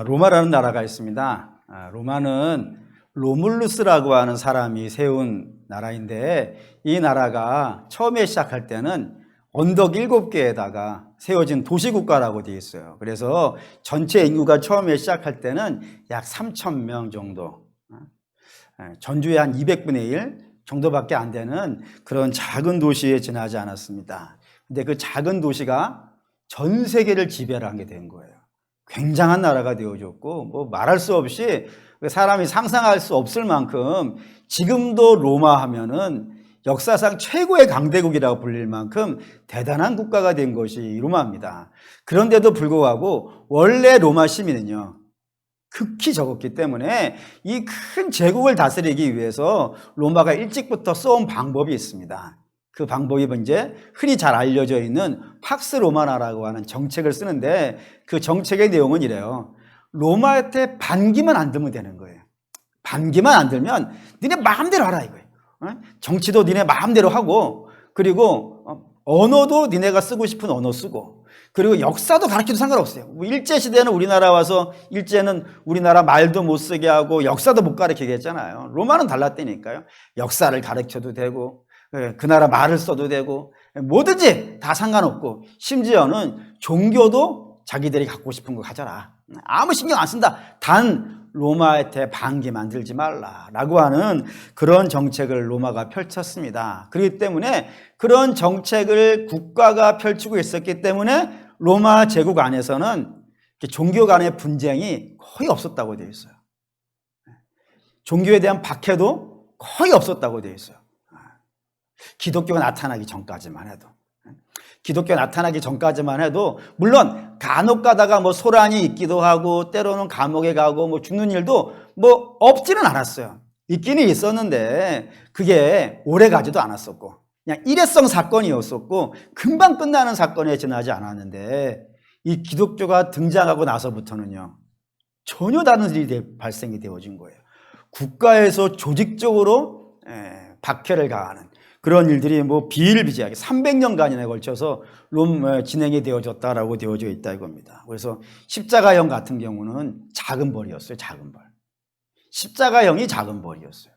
로마라는 나라가 있습니다. 로마는 로물루스라고 하는 사람이 세운 나라인데, 이 나라가 처음에 시작할 때는 언덕 7개에다가 세워진 도시국가라고 되어 있어요. 그래서 전체 인구가 처음에 시작할 때는 약 3,000명 정도, 전주의 한 200분의 1 정도밖에 안 되는 그런 작은 도시에 지나지 않았습니다. 근데 그 작은 도시가 전 세계를 지배를 하게 된 거예요. 굉장한 나라가 되어졌고, 뭐 말할 수 없이 사람이 상상할 수 없을 만큼 지금도 로마 하면은 역사상 최고의 강대국이라고 불릴 만큼 대단한 국가가 된 것이 로마입니다. 그런데도 불구하고 원래 로마 시민은요, 극히 적었기 때문에 이 큰 제국을 다스리기 위해서 로마가 일찍부터 써온 방법이 있습니다. 그 방법이 이제 흔히 잘 알려져 있는 팍스 로마나라고 하는 정책을 쓰는데, 그 정책의 내용은 이래요. 로마한테 반기만 안 들면 되는 거예요. 반기만 안 들면 니네 마음대로 하라 이거예요. 정치도 니네 마음대로 하고, 그리고 언어도 니네가 쓰고 싶은 언어 쓰고, 그리고 역사도 가르쳐도 상관없어요. 일제시대는 우리나라 와서 일제는 우리나라 말도 못 쓰게 하고 역사도 못 가르치게 했잖아요. 로마는 달랐다니까요. 역사를 가르쳐도 되고, 그 나라 말을 써도 되고, 뭐든지 다 상관없고, 심지어는 종교도 자기들이 갖고 싶은 거 가져라. 아무 신경 안 쓴다. 단 로마한테 반기 만들지 말라라고 하는 그런 정책을 로마가 펼쳤습니다. 그렇기 때문에 그런 정책을 국가가 펼치고 있었기 때문에 로마 제국 안에서는 종교 간의 분쟁이 거의 없었다고 되어 있어요. 종교에 대한 박해도 거의 없었다고 되어 있어요. 기독교가 나타나기 전까지만 해도. 기독교가 나타나기 전까지만 해도, 물론 간혹 가다가 뭐 소란이 있기도 하고, 때로는 감옥에 가고 뭐 죽는 일도 뭐 없지는 않았어요. 있기는 있었는데 그게 오래 가지도 않았었고, 그냥 일회성 사건이었었고 금방 끝나는 사건에 지나지 않았는데, 이 기독교가 등장하고 나서부터는요, 전혀 다른 일이 발생이 되어진 거예요. 국가에서 조직적으로 박해를 가하는 그런 일들이 뭐 비일비재하게 300년간에 걸쳐서 진행이 되어졌다라고 되어져 있다 이겁니다. 그래서 십자가형 같은 경우는 작은 벌이었어요. 작은 벌. 십자가형이 작은 벌이었어요.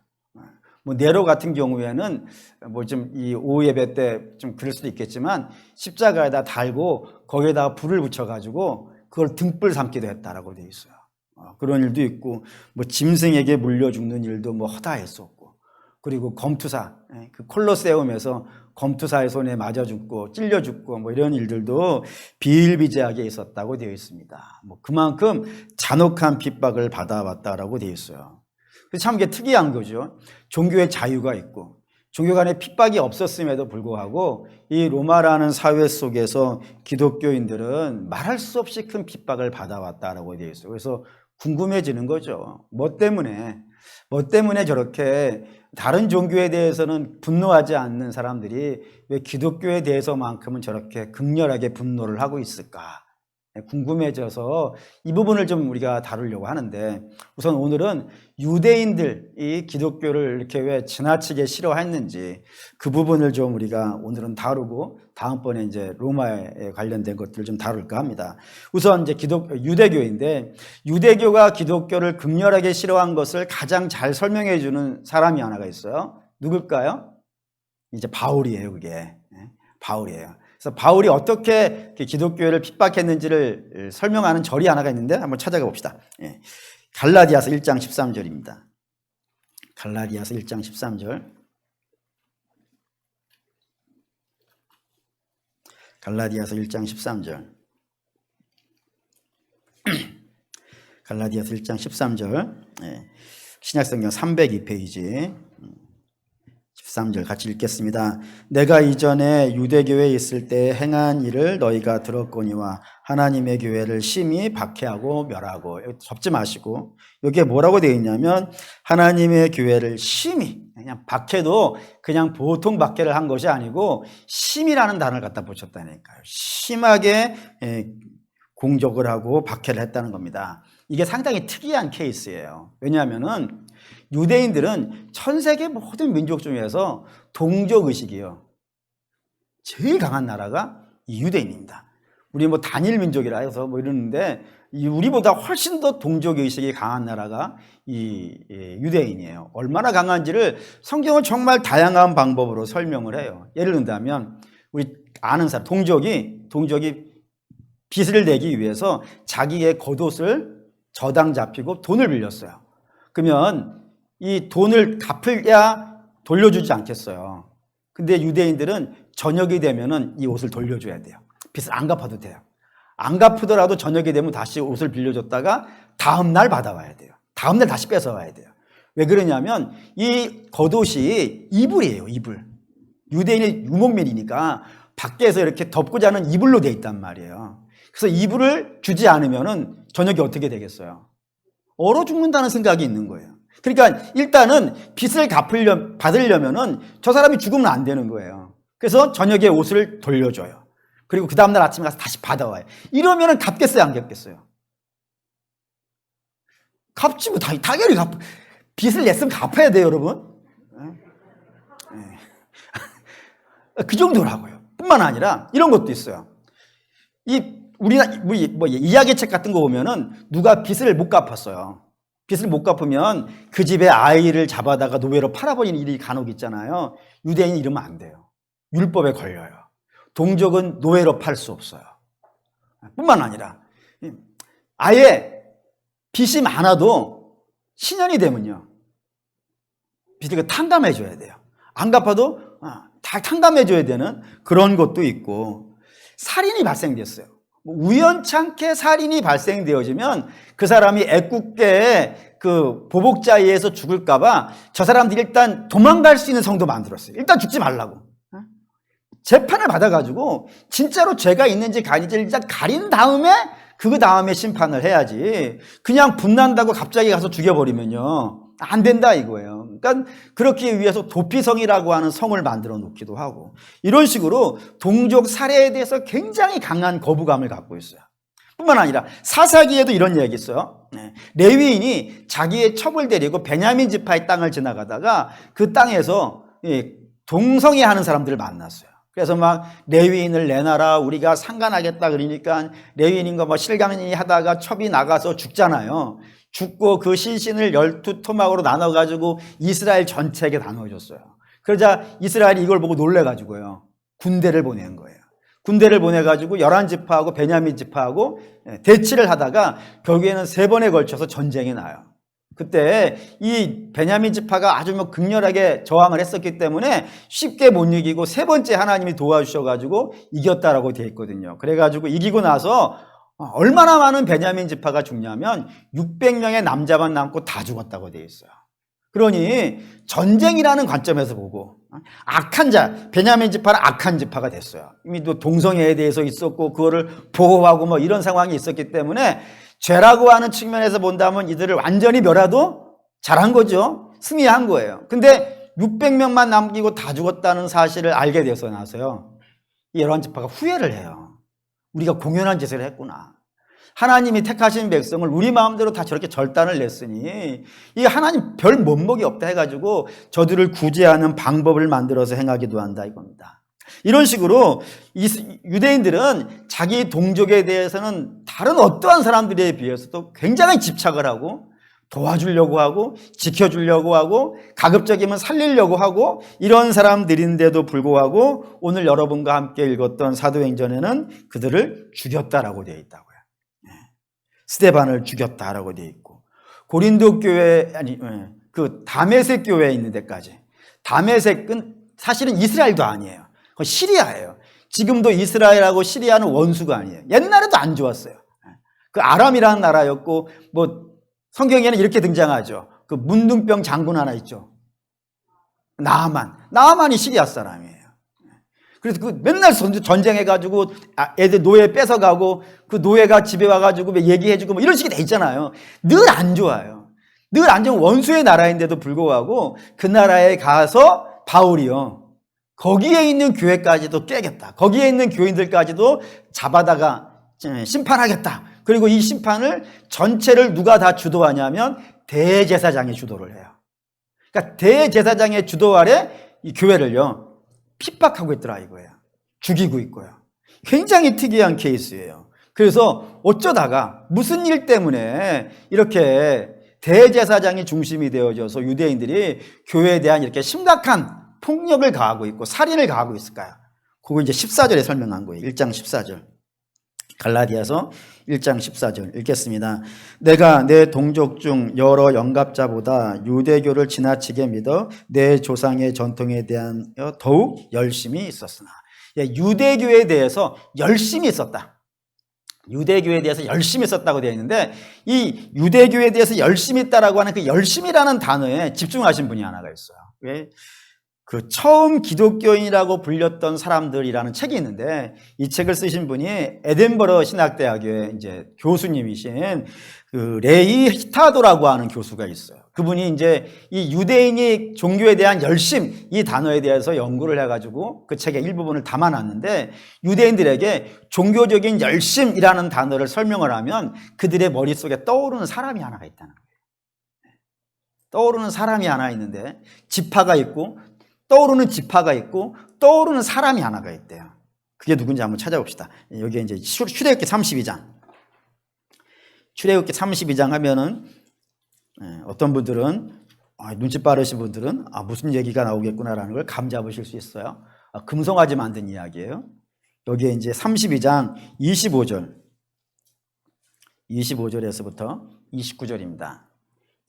뭐 네로 같은 경우에는 뭐 좀 이 오후 예배 때 좀 그럴 수도 있겠지만, 십자가에다 달고 거기에다 불을 붙여가지고 그걸 등불 삼기도 했다라고 되어 있어요. 그런 일도 있고, 뭐 짐승에게 물려 죽는 일도 뭐 허다했었고, 그리고 검투사, 그 콜로세움에서 검투사의 손에 맞아 죽고 찔려 죽고 뭐 이런 일들도 비일비재하게 있었다고 되어 있습니다. 뭐 그만큼 잔혹한 핍박을 받아왔다라고 되어 있어요. 참 이게 특이한 거죠. 종교의 자유가 있고 종교 간의 핍박이 없었음에도 불구하고 이 로마라는 사회 속에서 기독교인들은 말할 수 없이 큰 핍박을 받아왔다라고 되어 있어요. 그래서 궁금해지는 거죠. 뭐 때문에 저렇게 다른 종교에 대해서는 분노하지 않는 사람들이 왜 기독교에 대해서만큼은 저렇게 극렬하게 분노를 하고 있을까? 궁금해져서 이 부분을 좀 우리가 다루려고 하는데, 우선 오늘은 유대인들이 기독교를 이렇게 왜 지나치게 싫어했는지 그 부분을 좀 우리가 오늘은 다루고, 다음번에 이제 로마에 관련된 것들을 좀 다룰까 합니다. 우선 이제 유대교인데, 유대교가 기독교를 극렬하게 싫어한 것을 가장 잘 설명해 주는 사람이 하나가 있어요. 누굴까요? 이제 바울이에요. 그게 바울이에요. 그래서 바울이 어떻게 기독교를 핍박했는지를 설명하는 절이 하나가 있는데 한번 찾아가 봅시다. 갈라디아서 1장 13절입니다. 갈라디아서 1장 13절. 갈라디아서 1장 13절. 갈라디아서 1장 13절. 신약성경 302페이지. 13절 같이 읽겠습니다. 내가 이전에 유대교에 있을 때 행한 일을 너희가 들었거니와 하나님의 교회를 심히 박해하고 멸하고. 접지 마시고, 여기에 뭐라고 되어 있냐면 하나님의 교회를 심히, 그냥 박해도 그냥 보통 박해를 한 것이 아니고 심이라는 단어를 갖다 붙였다니까요. 심하게 공격을 하고 박해를 했다는 겁니다. 이게 상당히 특이한 케이스예요. 왜냐하면은 유대인들은 전 세계 모든 민족 중에서 동족의식이요, 제일 강한 나라가 이 유대인입니다. 우리 뭐 단일 민족이라 해서 뭐 이러는데 우리보다 훨씬 더 동족의식이 강한 나라가 이 유대인이에요. 얼마나 강한지를 성경은 정말 다양한 방법으로 설명을 해요. 예를 든다면 우리 아는 사람, 동족이 빚을 내기 위해서 자기의 겉옷을 저당 잡히고 돈을 빌렸어요. 그러면 이 돈을 갚으야 돌려주지 않겠어요. 근데 유대인들은 저녁이 되면은 이 옷을 돌려줘야 돼요. 빚을 안 갚아도 돼요. 안 갚으더라도 저녁이 되면 다시 옷을 빌려줬다가 다음날 받아와야 돼요. 다음날 다시 뺏어와야 돼요. 왜 그러냐면 이 겉옷이 이불이에요. 이불. 유대인의 유목민이니까 밖에서 이렇게 덮고 자는 이불로 돼 있단 말이에요. 그래서 이불을 주지 않으면은 저녁이 어떻게 되겠어요? 얼어 죽는다는 생각이 있는 거예요. 그러니까 일단은 빚을 받으려면은 저 사람이 죽으면 안 되는 거예요. 그래서 저녁에 옷을 돌려줘요. 그리고 그 다음날 아침에 가서 다시 받아와요. 이러면은 갚겠어요, 안 갚겠어요? 갚지 뭐, 당연히 빚을 냈으면 갚아야 돼요, 여러분. 그 정도라고요. 뿐만 아니라 이런 것도 있어요. 우리가 이야기책 같은 거 보면은 누가 빚을 못 갚았어요. 빚을 못 갚으면 그 집에 아이를 잡아다가 노예로 팔아버리는 일이 간혹 있잖아요. 유대인이 이러면 안 돼요. 율법에 걸려요. 동족은 노예로 팔 수 없어요. 뿐만 아니라 아예 빚이 많아도 신년이 되면요, 빚을 탕감해 줘야 돼요. 안 갚아도 다 탕감해 줘야 되는 그런 것도 있고, 살인이 발생됐어요. 우연찮게 살인이 발생되어지면 그 사람이 애꿎게 그 보복자에 의해서 죽을까봐 저 사람들이 일단 도망갈 수 있는 성도 만들었어요. 일단 죽지 말라고. 재판을 받아가지고 진짜로 죄가 있는지 아닌지를 일단 가린 다음에 그 다음에 심판을 해야지, 그냥 분난다고 갑자기 가서 죽여버리면요 안 된다 이거예요. 그러니까 그렇기 위해서 도피성이라고 하는 성을 만들어 놓기도 하고, 이런 식으로 동족 살해에 대해서 굉장히 강한 거부감을 갖고 있어요. 뿐만 아니라 사사기에도 이런 얘기 있어요. 레위인이 자기의 첩을 데리고 베냐민 지파의 땅을 지나가다가 그 땅에서 동성애하는 사람들을 만났어요. 그래서 막 레위인을 내놔라, 우리가 상관하겠다 그러니까 레위인인가 뭐 실강이 하다가 첩이 나가서 죽잖아요. 죽고 그 신신을 12토막으로 나눠가지고 이스라엘 전체에게 나눠줬어요. 그러자 이스라엘이 이걸 보고 놀래가지고요, 군대를 보낸 거예요. 군대를 보내가지고 11지파하고 베냐민 지파하고 대치를 하다가 결국에는 3번에 걸쳐서 전쟁이 나요. 그때 이 베냐민 지파가 아주 극렬하게 저항을 했었기 때문에 쉽게 못 이기고 3번째 하나님이 도와주셔가지고 이겼다라고 되어 있거든요. 그래가지고 이기고 나서 얼마나 많은 베냐민 지파가 죽냐면 600명의 남자만 남고 다 죽었다고 되어 있어요. 그러니 전쟁이라는 관점에서 보고 악한 자, 베냐민 지파는 악한 지파가 됐어요. 이미 또 동성애에 대해서 있었고 그거를 보호하고 뭐 이런 상황이 있었기 때문에 죄라고 하는 측면에서 본다면 이들을 완전히 멸하도 잘한 거죠. 승리한 거예요. 근데 600명만 남기고 다 죽었다는 사실을 알게 돼서 나서요, 이 11지파가 후회를 해요. 우리가 공연한 짓을 했구나. 하나님이 택하신 백성을 우리 마음대로 다 저렇게 절단을 냈으니 이 하나님 별 면목이 없다 해가지고 저들을 구제하는 방법을 만들어서 행하기도 한다 이겁니다. 이런 식으로 유대인들은 자기 동족에 대해서는 다른 어떠한 사람들에 비해서도 굉장히 집착을 하고 도와주려고 하고 지켜주려고 하고 가급적이면 살리려고 하고 이런 사람들인데도 불구하고 오늘 여러분과 함께 읽었던 사도행전에는 그들을 죽였다라고 되어 있다고요. 스데반을 죽였다라고 되어 있고, 고린도 교회 그 다메섹 교회에 있는 데까지. 다메섹은 사실은 이스라엘도 아니에요. 시리아예요. 지금도 이스라엘하고 시리아는 원수가 아니에요. 옛날에도 안 좋았어요. 그 아람이라는 나라였고, 뭐 성경에는 이렇게 등장하죠. 그 문둥병 장군 하나 있죠. 나아만이 시리아 사람이에요. 그래서 그 맨날 전쟁해가지고 애들 노예 뺏어가고 그 노예가 집에 와가지고 얘기해주고 뭐 이런 식이 돼 있잖아요. 늘 안 좋아요. 늘 안 좋은 원수의 나라인데도 불구하고 그 나라에 가서 바울이요, 거기에 있는 교회까지도 깨겠다. 거기에 있는 교인들까지도 잡아다가 심판하겠다. 그리고 이 심판을 전체를 누가 다 주도하냐면 대제사장이 주도를 해요. 그러니까 대제사장의 주도 아래 이 교회를요 핍박하고 있더라 이거예요. 죽이고 있고요. 굉장히 특이한 케이스예요. 그래서 어쩌다가 무슨 일 때문에 이렇게 대제사장이 중심이 되어져서 유대인들이 교회에 대한 이렇게 심각한 폭력을 가하고 있고 살인을 가하고 있을까요? 그거 이제 14절에 설명한 거예요. 1장 14절. 갈라디아서 1장 14절 읽겠습니다. 내가 내 동족 중 여러 영갑자보다 유대교를 지나치게 믿어 내 조상의 전통에 대한 더욱 열심히 있었으나. 유대교에 대해서 열심히 있었다. 유대교에 대해서 열심히 있었다고 되어 있는데, 이 유대교에 대해서 열심히 있다라고 하는 그 열심이라는 단어에 집중하신 분이 하나가 있어요. 왜? 그 처음 기독교인이라고 불렸던 사람들이라는 책이 있는데, 이 책을 쓰신 분이 에덴버러 신학대학교의 이제 교수님이신 그 레이 히타도라고 하는 교수가 있어요. 그분이 이제 이 유대인이 종교에 대한 열심, 이 단어에 대해서 연구를 해가지고 그 책의 일부분을 담아놨는데, 유대인들에게 종교적인 열심이라는 단어를 설명을 하면 그들의 머릿속에 떠오르는 사람이 하나가 있다는 거예요. 떠오르는 사람이 하나 있는데, 지파가 있고 떠오르는 지파가 있고 떠오르는 사람이 하나가 있대요. 그게 누군지 한번 찾아봅시다. 여기에 이제 출애굽기 32장. 출애굽기 32장 하면은 어떤 분들은 눈치 빠르신 분들은 무슨 얘기가 나오겠구나라는 걸 감잡으실 수 있어요. 금송아지 만든 이야기예요. 여기에 이제 32장 25절에서부터 29절입니다.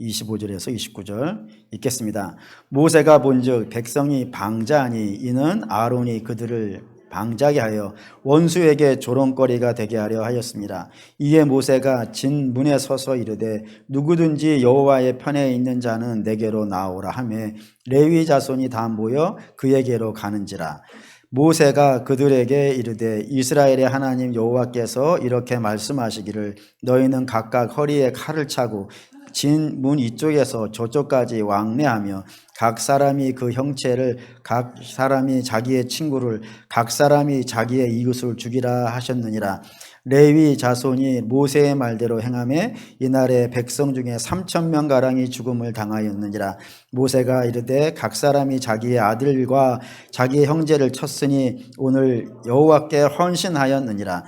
25절에서 29절 읽겠습니다. 모세가 본즉 백성이 방자하니 이는 아론이 그들을 방자게 하여 원수에게 조롱거리가 되게 하려 하였습니다. 이에 모세가 진 문에 서서 이르되 누구든지 여호와의 편에 있는 자는 내게로 나오라 하매 레위 자손이 다 모여 그에게로 가는지라. 모세가 그들에게 이르되 이스라엘의 하나님 여호와께서 이렇게 말씀하시기를 너희는 각각 허리에 칼을 차고 진 문 이쪽에서 저쪽까지 왕래하며 각 사람이 그 형체를, 각 사람이 자기의 친구를, 각 사람이 자기의 이웃을 죽이라 하셨느니라. 레위 자손이 모세의 말대로 행하며 이날에 백성 중에 3,000명 가량이 죽음을 당하였느니라. 모세가 이르되 각 사람이 자기의 아들과 자기의 형제를 쳤으니 오늘 여호와께 헌신하였느니라.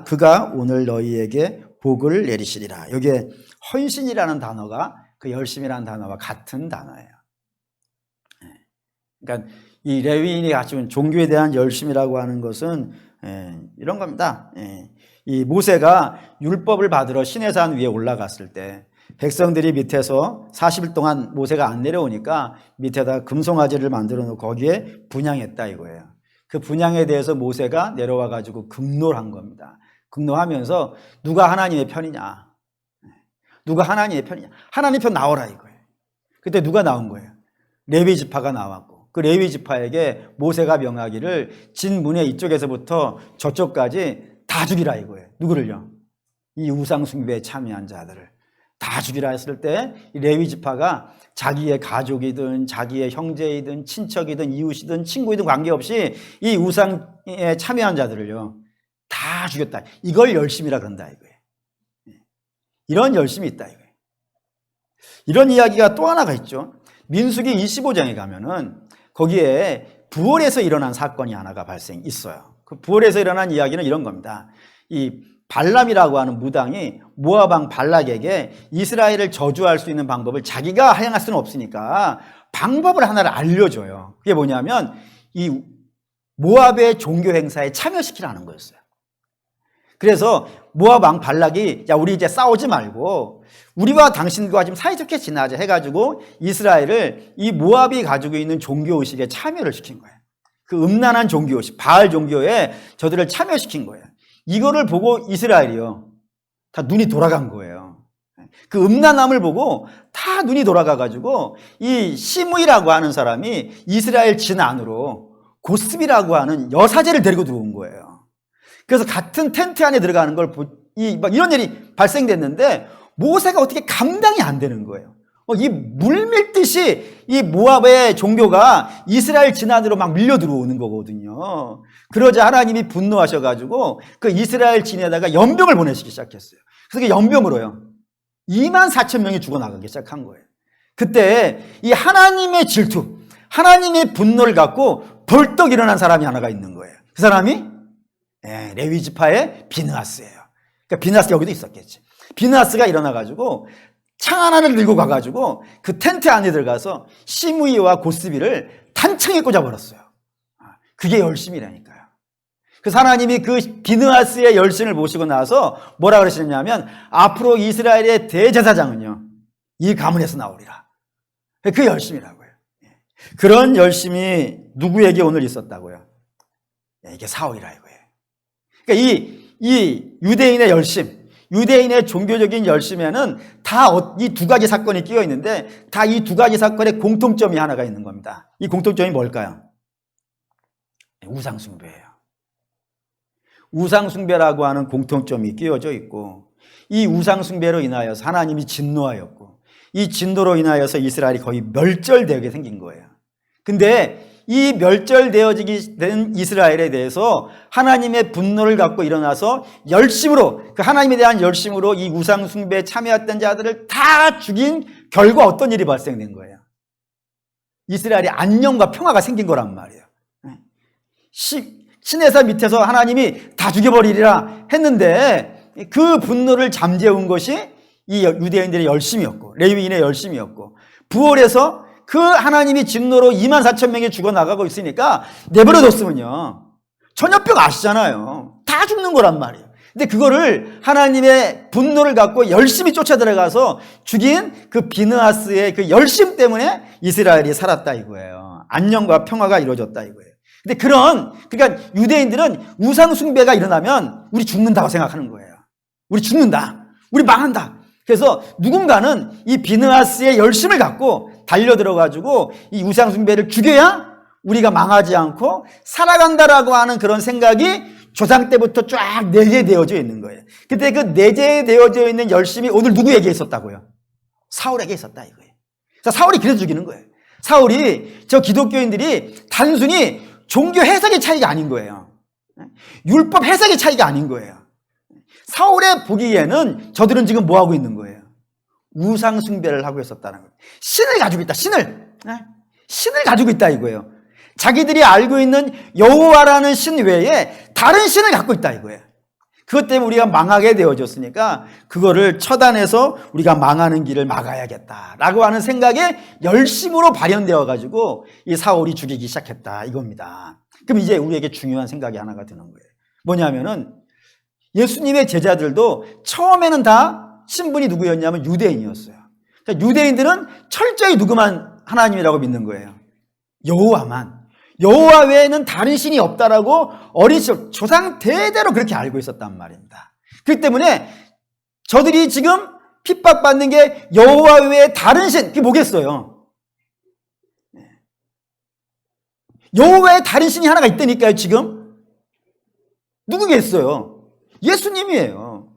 그가 오늘 너희에게 복을 내리시리라. 여기에 헌신이라는 단어가 그 열심이라는 단어와 같은 단어예요. 그러니까 이 레위인이 가지고 종교에 대한 열심이라고 하는 것은 이런 겁니다. 이 모세가 율법을 받으러 시내산 위에 올라갔을 때 백성들이 밑에서 40일 동안 모세가 안 내려오니까 밑에다 금송아지를 만들어 놓고 거기에 분향했다 이거예요. 그 분향에 대해서 모세가 내려와 가지고 급노를 한 겁니다. 급노하면서 누가 하나님의 편이냐? 누가 하나님의 편이냐? 하나님 편 나오라 이거예요. 그때 누가 나온 거예요? 레위 지파가 나왔고 그 레위 지파에게 모세가 명하기를 진 문의 이쪽에서부터 저쪽까지 다 죽이라 이거예요. 누구를요? 이 우상 숭배에 참여한 자들을 다 죽이라 했을 때 이 레위 지파가 자기의 가족이든 자기의 형제이든 친척이든 이웃이든 친구이든 관계없이 이 우상에 참여한 자들을요 다 죽였다. 이걸 열심이라 그런다 이거예요. 이런 열심이 있다 이거예요. 이런 이야기가 또 하나가 있죠. 민수기 25장에 가면은 거기에 부월에서 일어난 사건이 하나가 있어요. 그 부월에서 일어난 이야기는 이런 겁니다. 이 발람이라고 하는 무당이 모압 왕 발락에게 이스라엘을 저주할 수 있는 방법을 자기가 행할 수는 없으니까 방법을 하나를 알려줘요. 그게 뭐냐면 이 모압의 종교 행사에 참여시키라는 거였어요. 그래서 모압 왕 발락이 야 우리 이제 싸우지 말고 우리와 당신과 좀 사이좋게 지내자 해가지고 이스라엘을 이 모압이 가지고 있는 종교의식에 참여를 시킨 거예요. 그 음란한 종교의식, 바알 종교에 저들을 참여시킨 거예요. 이거를 보고 이스라엘이요 다 눈이 돌아간 거예요. 그 음란함을 보고 다 눈이 돌아가가지고 이 시므이라고 하는 사람이 이스라엘 진 안으로 고스비라고 하는 여사제를 데리고 들어온 거예요. 그래서 같은 텐트 안에 들어가는 걸 막 이런 일이 발생됐는데 모세가 어떻게 감당이 안 되는 거예요. 이 물밀듯이 이 모압의 종교가 이스라엘 진안으로 막 밀려 들어오는 거거든요. 그러자 하나님이 분노하셔가지고 그 이스라엘 진에다가 연병을 보내시기 시작했어요. 그래서 그 연병으로요 24,000명이 죽어나가기 시작한 거예요. 그때 이 하나님의 질투, 하나님의 분노를 갖고 벌떡 일어난 사람이 하나가 있는 거예요. 그 사람이 예, 레위 지파의 비느하스예요. 그러니까 비느하스 여기도 있었겠지. 비느하스가 일어나가지고 창 하나를 들고 가가지고 그 텐트 안에 들어가서 시므이와 고스비를 단창에 꽂아버렸어요. 그게 열심이라니까요. 그래서 하나님이 그 비느하스의 열심을 보시고 나서 뭐라 그러시냐면 앞으로 이스라엘의 대제사장은요 이 가문에서 나오리라. 그 열심이라고요. 그런 열심이 누구에게 오늘 있었다고요? 이게 사울이라 이거예요. 그러니까 이 유대인의 열심, 유대인의 종교적인 열심에는 다 이 두 가지 사건이 끼어 있는데 다 이 두 가지 사건의 공통점이 하나가 있는 겁니다. 이 공통점이 뭘까요? 우상숭배예요. 우상숭배라고 하는 공통점이 끼어져 있고 이 우상숭배로 인하여서 하나님이 진노하였고 이 진노로 인하여서 이스라엘이 거의 멸절되게 생긴 거예요. 근데 이 멸절되어지게 된 이스라엘에 대해서 하나님의 분노를 갖고 일어나서 열심으로 그 하나님에 대한 열심으로 이 우상숭배에 참여했던 자들을 다 죽인 결과 어떤 일이 발생된 거예요? 이스라엘이 안녕과 평화가 생긴 거란 말이에요. 시내산 밑에서 하나님이 다 죽여버리리라 했는데 그 분노를 잠재운 것이 이 유대인들의 열심이었고 레위인의 열심이었고 부월에서 그 하나님이 진노로 24,000명이 죽어나가고 있으니까 내버려뒀으면요 전염병 아시잖아요. 다 죽는 거란 말이에요. 근데 그거를 하나님의 분노를 갖고 열심히 쫓아들어가서 죽인 그 비느하스의 그 열심 때문에 이스라엘이 살았다 이거예요. 안녕과 평화가 이루어졌다 이거예요. 근데 그러니까 유대인들은 우상숭배가 일어나면 우리 죽는다고 생각하는 거예요. 우리 죽는다. 우리 망한다. 그래서 누군가는 이 비느하스의 열심을 갖고 달려들어가지고 이 우상숭배를 죽여야 우리가 망하지 않고 살아간다라고 하는 그런 생각이 조상 때부터 쫙 내재되어져 있는 거예요. 근데 그 내재되어져 있는 열심이 오늘 누구에게 있었다고요? 사울에게 있었다 이거예요. 사울이 그래서 죽이는 거예요. 사울이 저 기독교인들이 단순히 종교 해석의 차이가 아닌 거예요. 율법 해석의 차이가 아닌 거예요. 사울의 보기에는 저들은 지금 뭐 하고 있는 거예요? 우상 숭배를 하고 있었다는 거예요. 신을 가지고 있다. 신을 가지고 있다 이거예요. 자기들이 알고 있는 여호와라는 신 외에 다른 신을 갖고 있다 이거예요. 그것 때문에 우리가 망하게 되어졌으니까 그거를 처단해서 우리가 망하는 길을 막아야겠다라고 하는 생각에 열심으로 발현되어 가지고 이 사울이 죽이기 시작했다 이겁니다. 그럼 이제 우리에게 중요한 생각이 하나가 드는 거예요. 뭐냐면은 예수님의 제자들도 처음에는 다 신분이 누구였냐면 유대인이었어요. 그러니까 유대인들은 철저히 누구만 하나님이라고 믿는 거예요. 여호와만. 여호와 외에는 다른 신이 없다라고 어린 시절 조상 대대로 그렇게 알고 있었단 말입니다. 그렇기 때문에 저들이 지금 핍박받는 게 여호와 외에 다른 신, 그게 뭐겠어요? 여호와 외에 다른 신이 하나가 있다니까요 지금. 누구겠어요? 예수님이에요.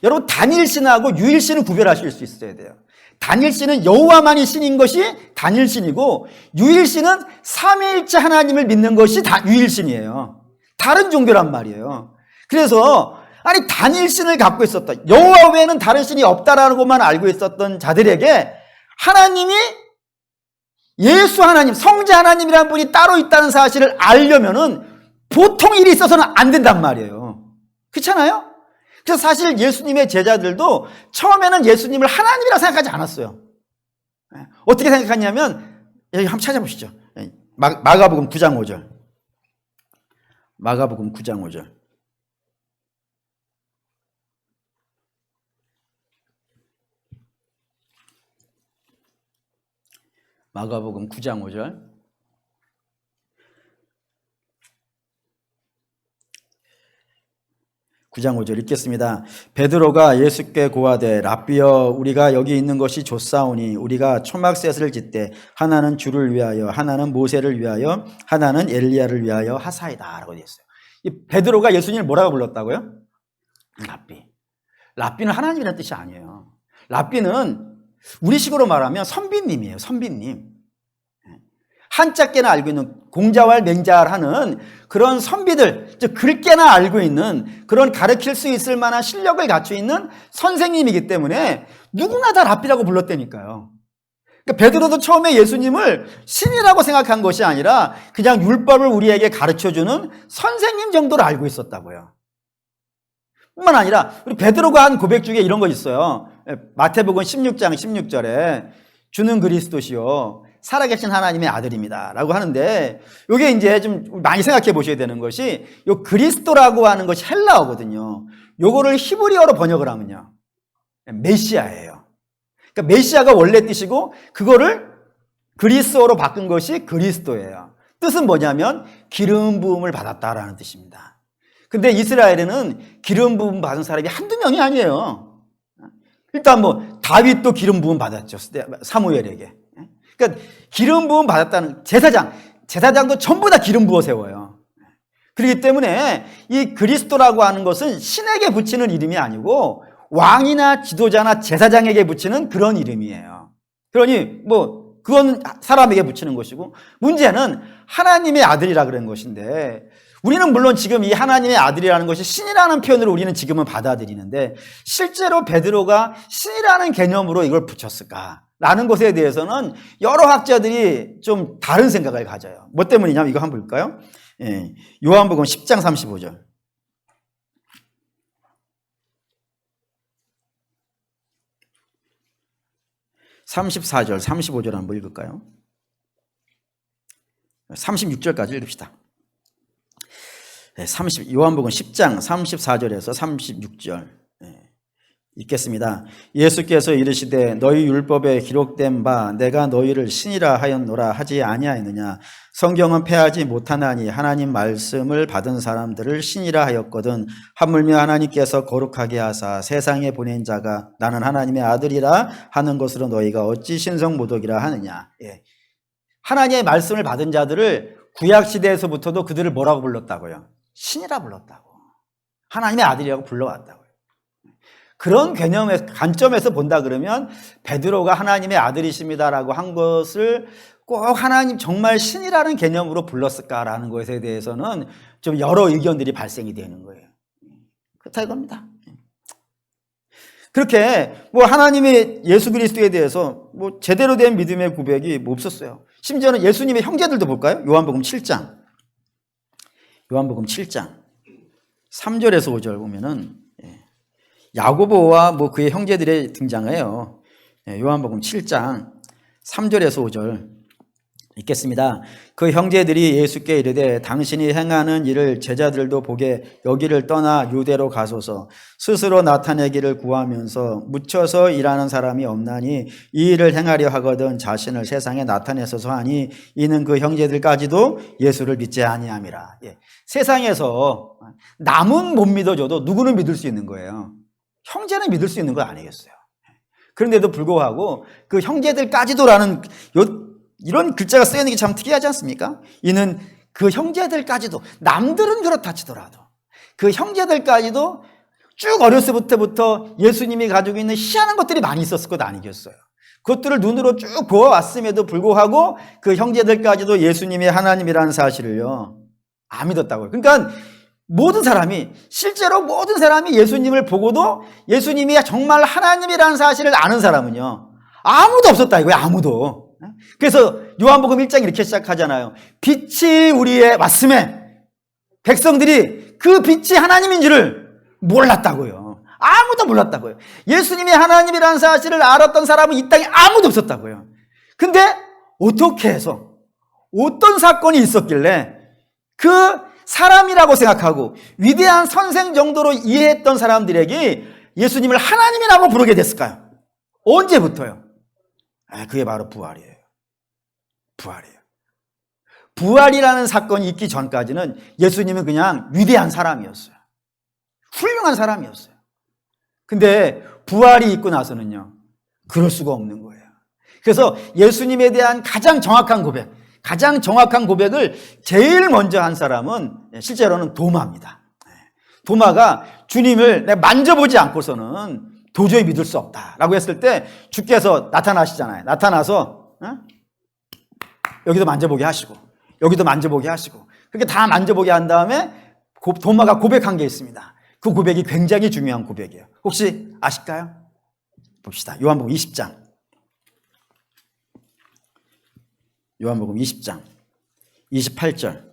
여러분 단일신하고 유일신은 구별하실 수 있어야 돼요. 단일신은 여호와만이 신인 것이 단일신이고 유일신은 삼위일체 하나님을 믿는 것이 유일신이에요. 다른 종교란 말이에요. 그래서 아니 단일신을 갖고 있었다. 여호와 외에는 다른 신이 없다라고만 알고 있었던 자들에게 하나님이 예수 하나님, 성자 하나님이라는 분이 따로 있다는 사실을 알려면은 보통 일이 있어서는 안 된단 말이에요. 그렇잖아요? 그래서 사실 예수님의 제자들도 처음에는 예수님을 하나님이라 생각하지 않았어요. 어떻게 생각했냐면 여기 한번 찾아보시죠. 마가복음 9장 5절. 마가복음 9장 5절. 마가복음 9장 5절. 9장 5절 읽겠습니다. 베드로가 예수께 고하되 랍비여 우리가 여기 있는 것이 좋사오니 우리가 초막셋을 짓되 하나는 주를 위하여 하나는 모세를 위하여 하나는 엘리야를 위하여 하사이다 라고 되어 있어요. 이 베드로가 예수님을 뭐라고 불렀다고요? 랍비. 랍비는 하나님이라는 뜻이 아니에요. 랍비는 우리식으로 말하면 선비님이에요. 선비님. 한자께나 알고 있는 공자왈 맹자하는 그런 선비들, 즉 글께나 알고 있는 그런 가르칠 수 있을 만한 실력을 갖추고 있는 선생님이기 때문에 누구나 다 랍비라고 불렀다니까요. 그러니까 베드로도 처음에 예수님을 신이라고 생각한 것이 아니라 그냥 율법을 우리에게 가르쳐주는 선생님 정도로 알고 있었다고요. 뿐만 아니라 우리 베드로가 한 고백 중에 이런 거 있어요. 마태복음 16장 16절에 주는 그리스도시요 살아계신 하나님의 아들입니다 라고 하는데, 이게 이제 좀 많이 생각해 보셔야 되는 것이, 요 그리스도라고 하는 것이 헬라어거든요. 요거를 히브리어로 번역을 하면요, 메시아예요. 그러니까 메시아가 원래 뜻이고 그거를 그리스어로 바꾼 것이 그리스도예요. 뜻은 뭐냐면 기름 부음을 받았다라는 뜻입니다. 근데 이스라엘에는 기름 부음 받은 사람이 한두 명이 아니에요. 일단 뭐 다윗도 기름 부음 받았죠, 사무엘에게. 그러니까 기름 부음 받았다는 제사장도 전부 다 기름 부어 세워요. 그렇기 때문에 이 그리스도라고 하는 것은 신에게 붙이는 이름이 아니고 왕이나 지도자나 제사장에게 붙이는 그런 이름이에요. 그러니 뭐 그건 사람에게 붙이는 것이고, 문제는 하나님의 아들이라 그런 것인데, 우리는 물론 지금 이 하나님의 아들이라는 것이 신이라는 표현으로 우리는 지금은 받아들이는데, 실제로 베드로가 신이라는 개념으로 이걸 붙였을까라는 것에 대해서는 여러 학자들이 좀 다른 생각을 가져요. 뭐 때문이냐면 이거 한번 볼까요? 요한복음 10장 35절. 34절, 35절 한번 읽을까요? 36절까지 읽읍시다. 요한복음 10장 34절에서 36절 읽겠습니다. 예수께서 이르시되 너희 율법에 기록된 바 내가 너희를 신이라 하였노라 하지 아니하였느냐. 성경은 패하지 못하나니 하나님 말씀을 받은 사람들을 신이라 하였거든. 하물며 하나님께서 거룩하게 하사 세상에 보낸 자가 나는 하나님의 아들이라 하는 것으로 너희가 어찌 신성모독이라 하느냐. 하나님의 말씀을 받은 자들을 구약시대에서부터도 그들을 뭐라고 불렀다고요? 신이라 불렀다고. 하나님의 아들이라고 불러왔다고요. 그런 개념의 관점에서 본다 그러면 베드로가 하나님의 아들이십니다라고 한 것을 꼭 하나님 정말 신이라는 개념으로 불렀을까라는 것에 대해서는 좀 여러 의견들이 발생이 되는 거예요. 그렇다 이겁니다. 그렇게 뭐 하나님의 예수 그리스도에 대해서 뭐 제대로 된 믿음의 고백이 뭐 없었어요. 심지어는 예수님의 형제들도 볼까요? 요한복음 7장 3절에서 5절 보면은 야고보와 뭐 그의 형제들의 등장해요. 요한복음 7장 3절에서 5절 읽겠습니다. 그 형제들이 예수께 이르되 당신이 행하는 일을 제자들도 보게 여기를 떠나 유대로 가소서. 스스로 나타내기를 구하면서 묻혀서 일하는 사람이 없나니 이 일을 행하려 하거든 자신을 세상에 나타내소서 하니 이는 그 형제들까지도 예수를 믿지 아니함이라. 세상에서 남은 못 믿어줘도 누구는 믿을 수 있는 거예요. 형제는 믿을 수 있는 거 아니겠어요. 그런데도 불구하고 그 형제들까지도라는 이런 글자가 쓰여있는 게 참 특이하지 않습니까? 이는 그 형제들까지도, 남들은 그렇다 치더라도 그 형제들까지도 쭉 어렸을 때부터 예수님이 가지고 있는 희한한 것들이 많이 있었을 것 아니겠어요. 그것들을 눈으로 쭉 보아왔음에도 불구하고 그 형제들까지도 예수님이 하나님이라는 사실을요 안 믿었다고요. 그러니까 실제로 모든 사람이 예수님을 보고도 예수님이 정말 하나님이라는 사실을 아는 사람은요 아무도 없었다 이거예요. 아무도. 그래서 요한복음 1장 이렇게 시작하잖아요. 빛이 우리에 왔음에 백성들이 그 빛이 하나님인 줄을 몰랐다고요. 아무도 몰랐다고요. 예수님이 하나님이라는 사실을 알았던 사람은 이 땅에 아무도 없었다고요. 근데 어떻게 해서 어떤 사건이 있었길래 그 사람이라고 생각하고 위대한 선생 정도로 이해했던 사람들에게 예수님을 하나님이라고 부르게 됐을까요? 언제부터요? 그게 바로 부활이에요. 부활이라는 사건이 있기 전까지는 예수님은 그냥 위대한 사람이었어요. 훌륭한 사람이었어요. 근데 부활이 있고 나서는요 그럴 수가 없는 거예요. 그래서 예수님에 대한 가장 정확한 고백을 제일 먼저 한 사람은 실제로는 도마입니다. 도마가 주님을 내가 만져보지 않고서는 도저히 믿을 수 없다라고 했을 때 주께서 나타나시잖아요. 나타나서 여기도 만져보게 하시고 여기도 만져보게 하시고 그렇게 다 만져보게 한 다음에 도마가 고백한 게 있습니다. 그 고백이 굉장히 중요한 고백이에요. 혹시 아실까요? 봅시다. 요한복음 20장 요한복음 20장 28절.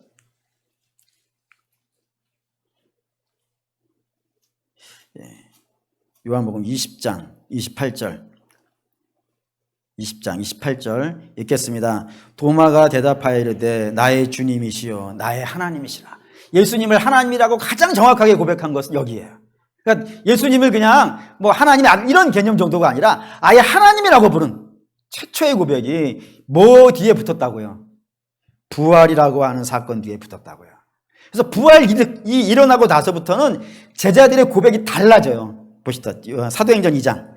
요한복음 20장 28절. 20장 28절 읽겠습니다. 도마가 대답하여 이르되 나의 주님이시요 나의 하나님이시라. 예수님을 하나님이라고 가장 정확하게 고백한 것은 여기에요. 그러니까 예수님을 그냥 뭐 하나님 이런 개념 정도가 아니라 아예 하나님이라고 부른 최초의 고백이 뭐 뒤에 붙었다고요? 부활이라고 하는 사건 뒤에 붙었다고요. 그래서 부활이 일어나고 나서부터는 제자들의 고백이 달라져요. 보시다. 사도행전 2장.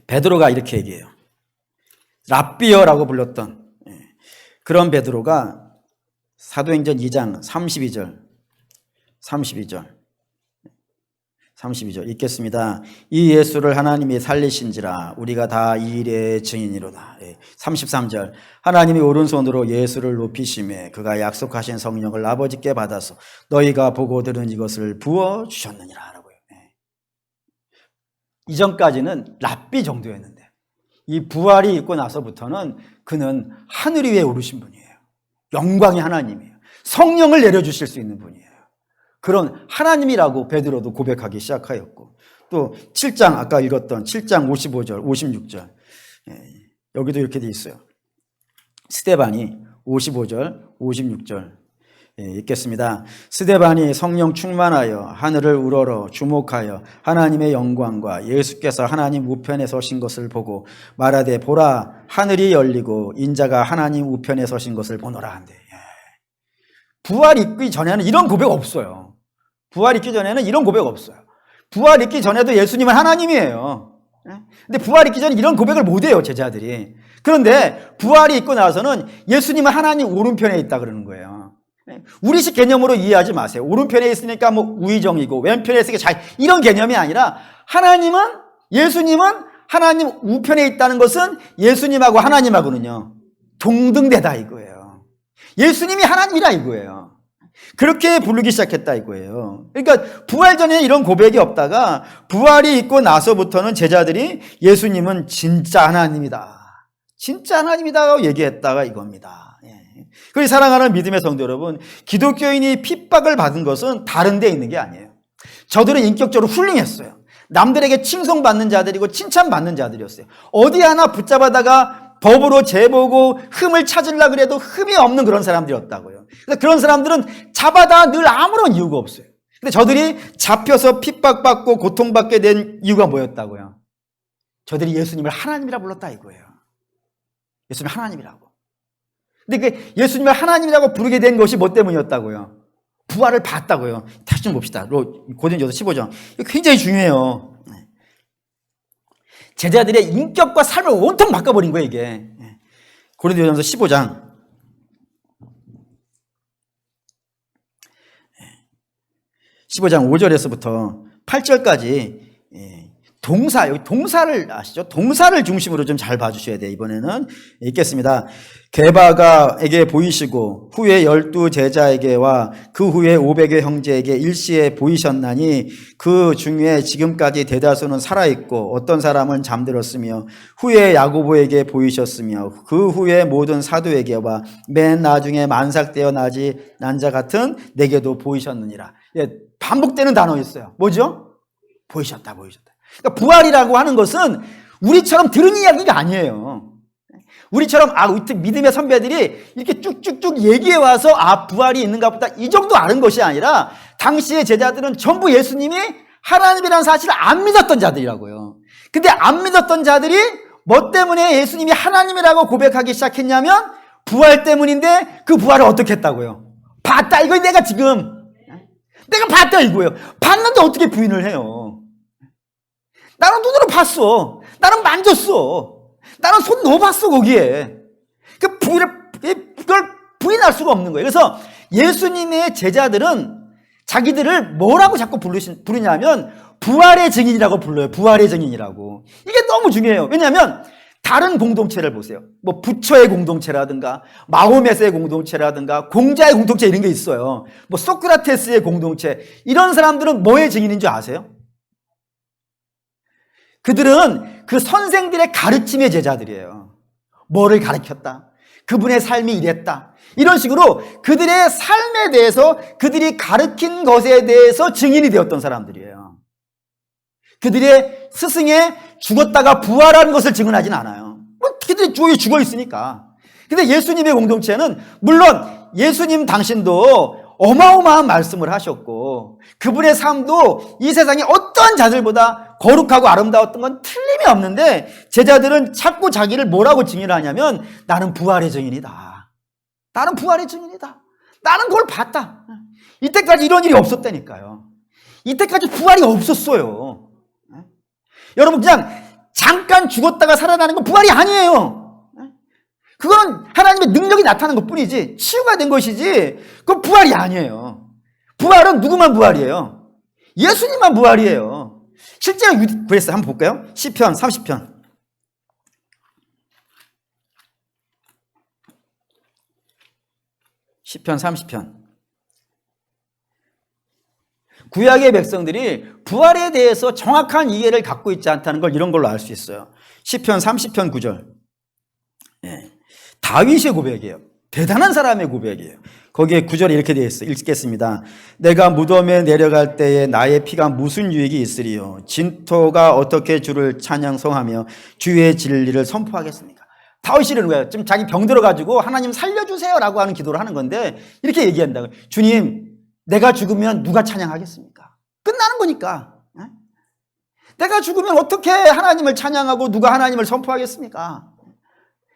베드로가 이렇게 얘기해요. 랍비어라고 불렀던 그런 베드로가 사도행전 2장 32절 읽겠습니다. 이 예수를 하나님이 살리신지라 우리가 다 이 일의 증인이로다. 33절 하나님이 오른손으로 예수를 높이심에 그가 약속하신 성령을 아버지께 받아서 너희가 보고 들은 이것을 부어주셨느니라 라고요. 이전까지는 랍비 정도였는데 이 부활이 있고 나서부터는 그는 하늘 위에 오르신 분이에요. 영광의 하나님이에요. 성령을 내려주실 수 있는 분이에요. 그런 하나님이라고 베드로도 고백하기 시작하였고, 또 7장 아까 읽었던 7장 55절 56절 여기도 이렇게 돼 있어요. 스데반이 55절 56절 읽겠습니다. 스데반이 성령 충만하여 하늘을 우러러 주목하여 하나님의 영광과 예수께서 하나님 우편에 서신 것을 보고 말하되 보라 하늘이 열리고 인자가 하나님 우편에 서신 것을 보노라 한대. 부활 있기 전에는 이런 고백 없어요. 부활 있기 전에는 이런 고백 없어요. 부활 있기 전에도 예수님은 하나님이에요. 근데 부활 있기 전에 이런 고백을 못해요, 제자들이. 그런데 부활이 있고 나서는 예수님은 하나님 오른편에 있다 그러는 거예요. 우리식 개념으로 이해하지 마세요. 오른편에 있으니까 뭐 우의정이고 왼편에 있으니까 잘 이런 개념이 아니라 예수님은 하나님 우편에 있다는 것은 예수님하고 하나님하고는요 동등되다 이거예요. 예수님이 하나님이라 이거예요. 그렇게 부르기 시작했다 이거예요. 그러니까 부활 전에 이런 고백이 없다가 부활이 있고 나서부터는 제자들이 예수님은 진짜 하나님이다. 진짜 하나님이다 얘기했다가 이겁니다. 그래서 사랑하는 믿음의 성도 여러분, 기독교인이 핍박을 받은 것은 다른 데 있는 게 아니에요. 저들은 인격적으로 훌륭했어요. 남들에게 칭송받는 자들이고 칭찬받는 자들이었어요. 어디 하나 붙잡아다가 법으로 재보고 흠을 찾으려고 그래도 흠이 없는 그런 사람들이었다고요. 그래서 그런 사람들은 잡아다 늘 아무런 이유가 없어요. 근데 저들이 잡혀서 핍박받고 고통받게 된 이유가 뭐였다고요? 저들이 예수님을 하나님이라 불렀다 이거예요. 예수님 하나님이라고. 근데 그 예수님을 하나님이라고 부르게 된 것이 뭐 때문이었다고요? 부활을 봤다고요. 다시 좀 봅시다. 고린도전서 15장. 이거 굉장히 중요해요. 제자들의 인격과 삶을 온통 바꿔버린 거예요, 이게. 고린도전서 15장. 15장 5절에서부터 8절까지 여기 동사를 아시죠? 동사를 중심으로 좀 잘 봐주셔야 돼요. 이번에는 읽겠습니다. 게바가에게 보이시고 후에 12 제자에게와 그 후에 500의 형제에게 일시에 보이셨나니 그 중에 지금까지 대다수는 살아있고 어떤 사람은 잠들었으며 후에 야고보에게 보이셨으며 그 후에 모든 사도에게와 맨 나중에 만삭되어 난 자 같은 내게도 보이셨느니라. 반복되는 단어였어요. 뭐죠? 보이셨다. 그러니까 부활이라고 하는 것은 우리처럼 들은 이야기가 아니에요. 우리처럼 믿음의 선배들이 이렇게 쭉쭉쭉 얘기해 와서 부활이 있는가 보다 이 정도 아는 것이 아니라 당시의 제자들은 전부 예수님이 하나님이라는 사실을 안 믿었던 자들이라고요. 근데 안 믿었던 자들이 뭐 때문에 예수님이 하나님이라고 고백하기 시작했냐면 부활 때문인데 그 부활을 어떻게 했다고요? 봤다. 이거 내가 봤다 이거예요. 봤는데 어떻게 부인을 해요? 나는 눈으로 봤어. 나는 만졌어. 나는 손 넣어봤어 거기에. 그걸 부인할 수가 없는 거예요. 그래서 예수님의 제자들은 자기들을 뭐라고 자꾸 부르냐면 부활의 증인이라고 불러요. 부활의 증인이라고. 이게 너무 중요해요. 왜냐하면 다른 공동체를 보세요. 뭐 부처의 공동체라든가 마호메스의 공동체라든가 공자의 공동체 이런 게 있어요. 뭐 소크라테스의 공동체 이런 사람들은 뭐의 증인인 줄 아세요? 그들은 그 선생들의 가르침의 제자들이에요. 뭐를 가르쳤다? 그분의 삶이 이랬다. 이런 식으로 그들의 삶에 대해서, 그들이 가르친 것에 대해서 증인이 되었던 사람들이에요. 그들의 스승의 죽었다가 부활한 것을 증언하진 않아요. 그들이 죽어 있으니까. 근데 예수님의 공동체는 물론 예수님 당신도 어마어마한 말씀을 하셨고 그분의 삶도 이 세상의 어떤 자들보다 거룩하고 아름다웠던 건 틀림이 없는데, 제자들은 자꾸 자기를 뭐라고 증인하냐면 나는 부활의 증인이다. 나는 부활의 증인이다. 나는 그걸 봤다. 이때까지 이런 일이 없었다니까요. 이때까지 부활이 없었어요. 여러분, 그냥 잠깐 죽었다가 살아나는 건 부활이 아니에요. 그건 하나님의 능력이 나타난 것뿐이지, 치유가 된 것이지, 그건 부활이 아니에요. 부활은 누구만 부활이에요? 예수님만 부활이에요. 실제로 그랬어요. 한번 볼까요? 시편 30편. 시편 30편. 구약의 백성들이 부활에 대해서 정확한 이해를 갖고 있지 않다는 걸 이런 걸로 알 수 있어요. 시편 30편 9절. 다윗의 고백이에요. 대단한 사람의 고백이에요. 거기에 9절에 이렇게 되어 있어요. 읽겠습니다. 내가 무덤에 내려갈 때에 나의 피가 무슨 유익이 있으리요? 진토가 어떻게 주를 찬양성하며 주의 진리를 선포하겠습니까? 다윗이 이러는 거예요. 지금 자기 병 들어가지고 하나님 살려주세요 라고 하는 기도를 하는 건데, 이렇게 얘기한다고요. 주님, 내가 죽으면 누가 찬양하겠습니까? 끝나는 거니까. 내가 죽으면 어떻게 하나님을 찬양하고 누가 하나님을 선포하겠습니까?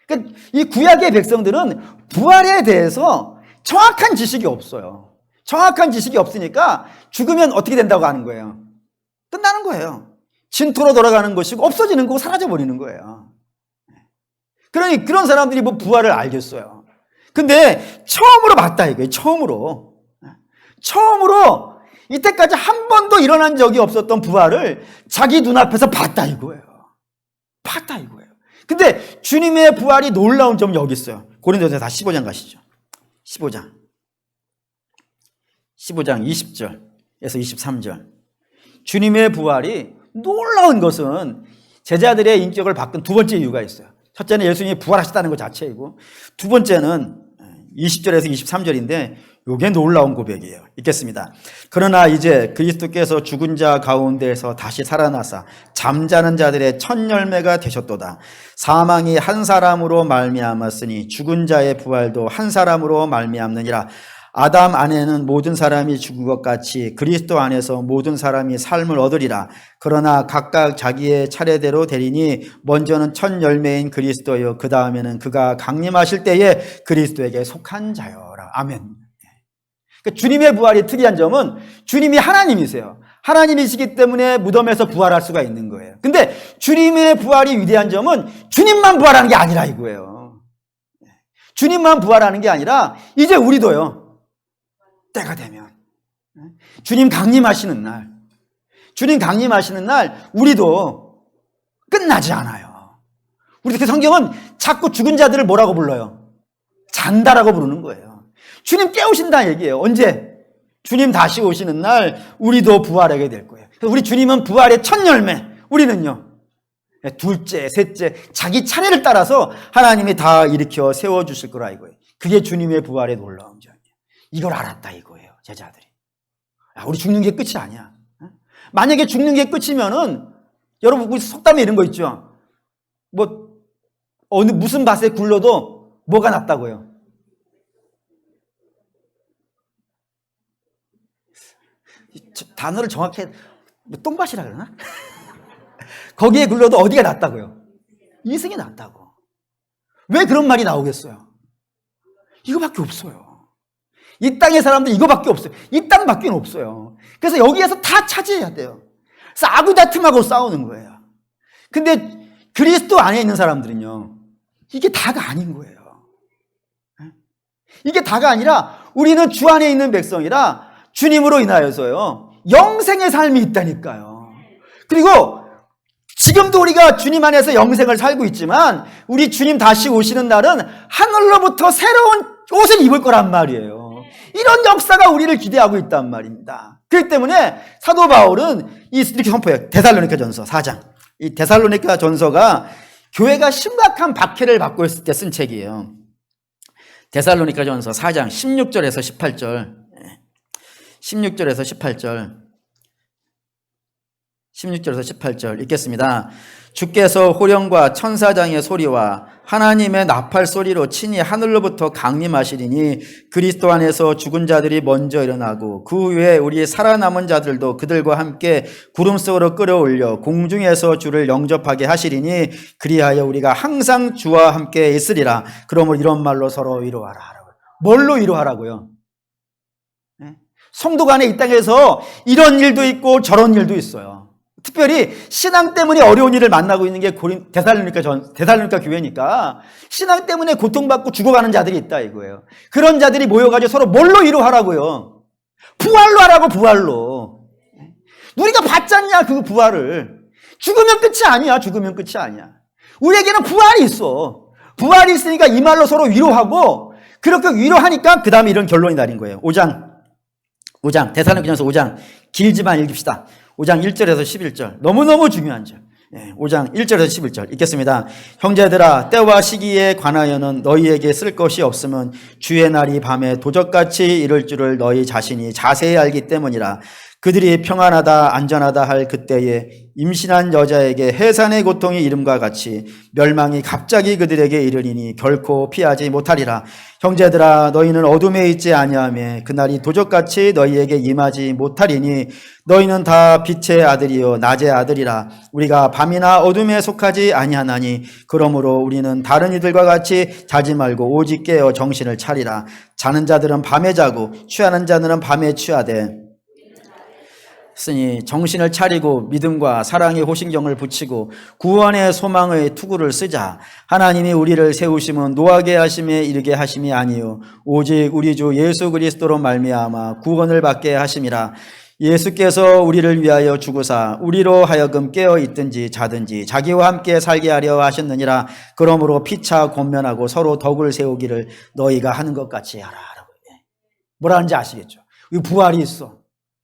그러니까 이 구약의 백성들은 부활에 대해서 정확한 지식이 없어요. 정확한 지식이 없으니까 죽으면 어떻게 된다고 하는 거예요? 끝나는 거예요. 진토로 돌아가는 것이고 없어지는 거고 사라져버리는 거예요. 그러니 그런 사람들이 뭐 부활을 알겠어요. 근데 처음으로 봤다 이거예요. 처음으로 이때까지 한 번도 일어난 적이 없었던 부활을 자기 눈앞에서 봤다 이거예요. 근데 주님의 부활이 놀라운 점은 여기 있어요. 고린도전서 다 15장 가시죠. 15장 20절에서 23절. 주님의 부활이 놀라운 것은 제자들의 인격을 바꾼 두 번째 이유가 있어요. 첫째는 예수님이 부활하셨다는 것 자체이고, 두 번째는 20절에서 23절인데 이게 놀라운 고백이에요. 읽겠습니다. 그러나 이제 그리스도께서 죽은 자 가운데에서 다시 살아나사 잠자는 자들의 첫 열매가 되셨도다. 사망이 한 사람으로 말미암았으니 죽은 자의 부활도 한 사람으로 말미암느니라. 아담 안에는 모든 사람이 죽은 것 같이 그리스도 안에서 모든 사람이 삶을 얻으리라. 그러나 각각 자기의 차례대로 되리니 먼저는 첫 열매인 그리스도요, 그 다음에는 그가 강림하실 때에 그리스도에게 속한 자여라. 아멘. 그러니까 주님의 부활이 특이한 점은 주님이 하나님이세요. 하나님이시기 때문에 무덤에서 부활할 수가 있는 거예요. 근데 주님의 부활이 위대한 점은 주님만 부활하는 게 아니라 이거예요. 주님만 부활하는 게 아니라 이제 우리도요, 때가 되면 주님 강림하시는 날 우리도 끝나지 않아요. 우리 그 성경은 자꾸 죽은 자들을 뭐라고 불러요? 잔다라고 부르는 거예요. 주님 깨우신다는 얘기예요. 언제? 주님 다시 오시는 날 우리도 부활하게 될 거예요. 우리 주님은 부활의 첫 열매, 우리는요 둘째, 셋째, 자기 차례를 따라서 하나님이 다 일으켜 세워주실 거라 이거예요. 그게 주님의 부활의 놀라운 점이에요. 이걸 알았다 이거예요, 제자들이. 우리 죽는 게 끝이 아니야. 만약에 죽는 게 끝이면은, 여러분, 우리 속담에 이런 거 있죠. 무슨 밭에 굴러도 뭐가 낫다고요? 단어를 정확히, 똥밭이라 그러나? 거기에 굴러도 어디가 낫다고요? 이승이 낫다고. 왜 그런 말이 나오겠어요? 이거밖에 없어요. 이 땅의 사람들 이거밖에 없어요. 이 땅밖에 없어요. 그래서 여기에서 다 차지해야 돼요. 그래서 아구다툼하고 싸우는 거예요. 근데 그리스도 안에 있는 사람들은요, 이게 다가 아닌 거예요. 이게 다가 아니라 우리는 주 안에 있는 백성이라 주님으로 인하여서요, 영생의 삶이 있다니까요. 그리고 지금도 우리가 주님 안에서 영생을 살고 있지만 우리 주님 다시 오시는 날은 하늘로부터 새로운 옷을 입을 거란 말이에요. 이런 역사가 우리를 기대하고 있단 말입니다. 그렇기 때문에 사도 바울은 이렇게 선포해요. 데살로니가 전서 4장. 이 데살로니가 전서가 교회가 심각한 박해를 받고 있을 때 쓴 책이에요. 데살로니가전서 4장 16절에서 18절. 16절에서 18절. 16절에서 18절 읽겠습니다. 주께서 호령과 천사장의 소리와 하나님의 나팔 소리로 친히 하늘로부터 강림하시리니 그리스도 안에서 죽은 자들이 먼저 일어나고 그 후에 우리 살아남은 자들도 그들과 함께 구름 속으로 끌어올려 공중에서 주를 영접하게 하시리니 그리하여 우리가 항상 주와 함께 있으리라. 그러므로 이런 말로 서로 위로하라. 뭘로 위로하라고요? 성도 간에 이 땅에서 이런 일도 있고 저런 일도 있어요. 특별히 신앙 때문에 어려운 일을 만나고 있는 게 데살로니가 교회니까 신앙 때문에 고통받고 죽어가는 자들이 있다 이거예요. 그런 자들이 모여가지고 서로 뭘로 위로하라고요? 부활로 하라고, 부활로. 우리가 받잖냐 그 부활을. 죽으면 끝이 아니야. 죽으면 끝이 아니야. 우리에게는 부활이 있어. 부활이 있으니까 이 말로 서로 위로하고, 그렇게 위로하니까 그 다음에 이런 결론이 나린 거예요. 5장 데살로니가전서 5장 길지만 읽읍시다. 5장 1절에서 11절 너무너무 중요한 절. 5장 1절에서 11절 읽겠습니다. 형제들아, 때와 시기에 관하여는 너희에게 쓸 것이 없으면 주의 날이 밤에 도적같이 이를 줄을 너희 자신이 자세히 알기 때문이라. 그들이 평안하다 안전하다 할 그때에 임신한 여자에게 해산의 고통이 이름과 같이 멸망이 갑자기 그들에게 이르리니 결코 피하지 못하리라. 형제들아, 너희는 어둠에 있지 아니하며 그날이 도적같이 너희에게 임하지 못하리니 너희는 다 빛의 아들이요 낮의 아들이라. 우리가 밤이나 어둠에 속하지 아니하나니 그러므로 우리는 다른 이들과 같이 자지 말고 오직 깨어 정신을 차리라. 자는 자들은 밤에 자고 취하는 자들은 밤에 취하되 쓰니 정신을 차리고 믿음과 사랑의 호신경을 붙이고 구원의 소망의 투구를 쓰자. 하나님이 우리를 세우심은 노하게 하심에 이르게 하심이 아니요 오직 우리 주 예수 그리스도로 말미암아 구원을 받게 하심이라. 예수께서 우리를 위하여 죽으사 우리로 하여금 깨어 있든지 자든지 자기와 함께 살게 하려 하셨느니라. 그러므로 피차 권면하고 서로 덕을 세우기를 너희가 하는 것 같이 하라. 뭐라는지 아시겠죠? 부활이 있어.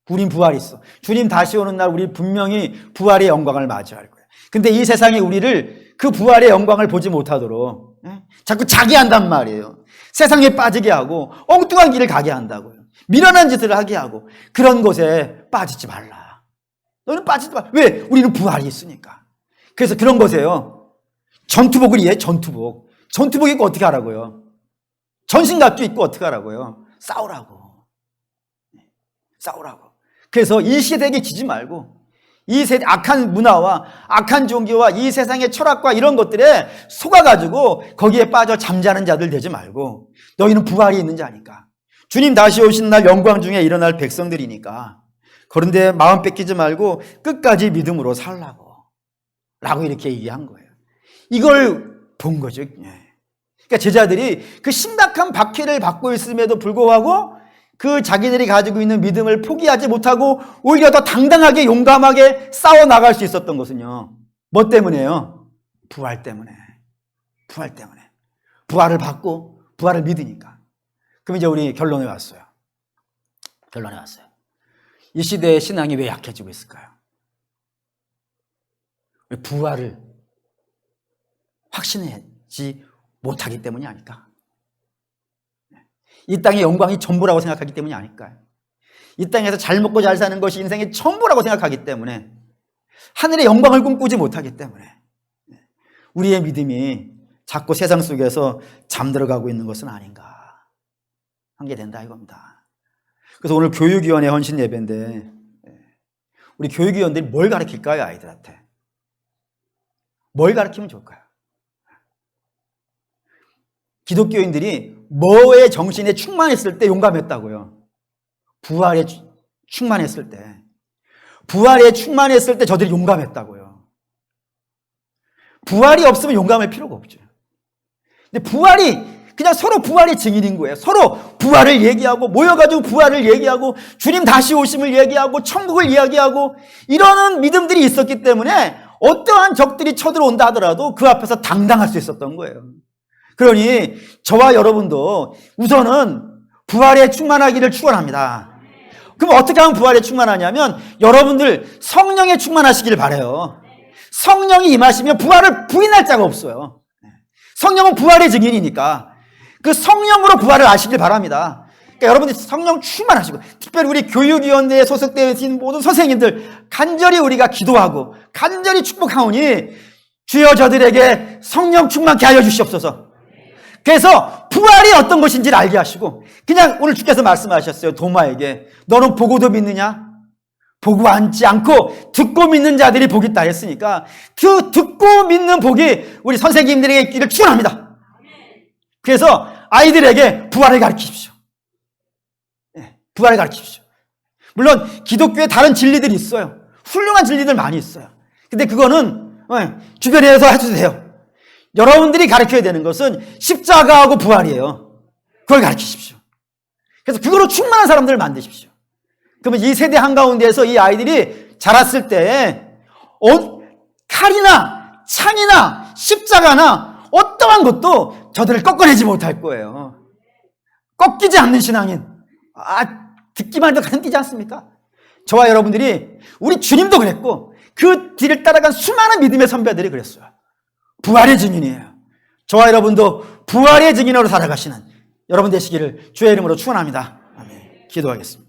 우린 부활이 있어. 주님 다시 오는 날 우리 분명히 부활의 영광을 맞이할 거예요. 근데 이 세상이 우리를 그 부활의 영광을 보지 못하도록 자꾸 자기 한단 말이에요. 세상에 빠지게 하고 엉뚱한 길을 가게 한다고요. 미련한 짓을 하게 하고 그런 곳에 빠지지 말라. 너는 빠지지 말라. 왜? 우리는 부활이 있으니까. 그래서 그런 것에요. 전투복을 이해해. 전투복. 전투복 입고 어떻게 하라고요? 전신갑주 입고 어떻게 하라고요? 싸우라고. 싸우라고. 그래서 이 시대에게 지지 말고 이 세대 악한 문화와 악한 종교와 이 세상의 철학과 이런 것들에 속아가지고 거기에 빠져 잠자는 자들 되지 말고 너희는 부활이 있는 자니까 주님 다시 오신 날 영광 중에 일어날 백성들이니까 그런데 마음 뺏기지 말고 끝까지 믿음으로 살라고 라고 이렇게 얘기한 거예요. 이걸 본 거죠. 그러니까 제자들이 그 심각한 박해를 받고 있음에도 불구하고 그 자기들이 가지고 있는 믿음을 포기하지 못하고 오히려 더 당당하게 용감하게 싸워나갈 수 있었던 것은요. 뭐 때문에요? 부활 때문에. 부활 때문에. 부활을 받고 부활을 믿으니까. 그럼 이제 우리 결론에 왔어요. 결론에 왔어요. 이 시대의 신앙이 왜 약해지고 있을까요? 왜 부활을 확신하지 못하기 때문이 아닐까? 이 땅의 영광이 전부라고 생각하기 때문이 아닐까요? 이 땅에서 잘 먹고 잘 사는 것이 인생의 전부라고 생각하기 때문에 하늘의 영광을 꿈꾸지 못하기 때문에 우리의 믿음이 자꾸 세상 속에서 잠들어가고 있는 것은 아닌가 한 게 된다 이겁니다. 그래서 오늘 교육위원회 헌신 예배인데 우리 교육위원들이 뭘 가르칠까요? 아이들한테 뭘 가르치면 좋을까요? 기독교인들이 뭐의 정신에 충만했을 때 용감했다고요? 부활에 충만했을 때. 부활에 충만했을 때 저들이 용감했다고요. 부활이 없으면 용감할 필요가 없죠. 근데 부활이 그냥 서로 부활의 증인인 거예요. 서로 부활을 얘기하고 모여가지고 부활을 얘기하고 주님 다시 오심을 얘기하고 천국을 이야기하고 이러는 믿음들이 있었기 때문에 어떠한 적들이 쳐들어온다 하더라도 그 앞에서 당당할 수 있었던 거예요. 그러니 저와 여러분도 우선은 부활에 충만하기를 축원합니다. 그럼 어떻게 하면 부활에 충만하냐면 여러분들 성령에 충만하시길 바라요. 성령이 임하시면 부활을 부인할 자가 없어요. 성령은 부활의 증인이니까 그 성령으로 부활을 아시길 바랍니다. 그러니까 여러분들이 성령 충만하시고, 특별히 우리 교육위원회에 소속되어 있는 모든 선생님들 간절히 우리가 기도하고 간절히 축복하오니 주여 저들에게 성령 충만케 하여 주시옵소서. 그래서 부활이 어떤 것인지를 알게 하시고, 그냥 오늘 주께서 말씀하셨어요. 도마에게 너는 보고도 믿느냐? 보고 앉지 않고 듣고 믿는 자들이 복이 있다 했으니까, 그 듣고 믿는 복이 우리 선생님들에게 있기를 축원합니다. 그래서 아이들에게 부활을 가르치십시오. 부활을 가르치십시오. 물론 기독교에 다른 진리들이 있어요. 훌륭한 진리들 많이 있어요. 근데 그거는 주변에서 해도 돼요. 여러분들이 가르쳐야 되는 것은 십자가하고 부활이에요. 그걸 가르치십시오. 그래서 그거로 충만한 사람들을 만드십시오. 그러면 이 세대 한가운데에서 이 아이들이 자랐을 때 칼이나 창이나 십자가나 어떠한 것도 저들을 꺾어내지 못할 거예요. 꺾이지 않는 신앙인. 듣기만 해도 가슴 뛰지 않습니까? 저와 여러분들이, 우리 주님도 그랬고 그 뒤를 따라간 수많은 믿음의 선배들이 그랬어요. 부활의 증인이에요. 저와 여러분도 부활의 증인으로 살아가시는 여러분 되시기를 주의 이름으로 축원합니다. 아멘. 기도하겠습니다.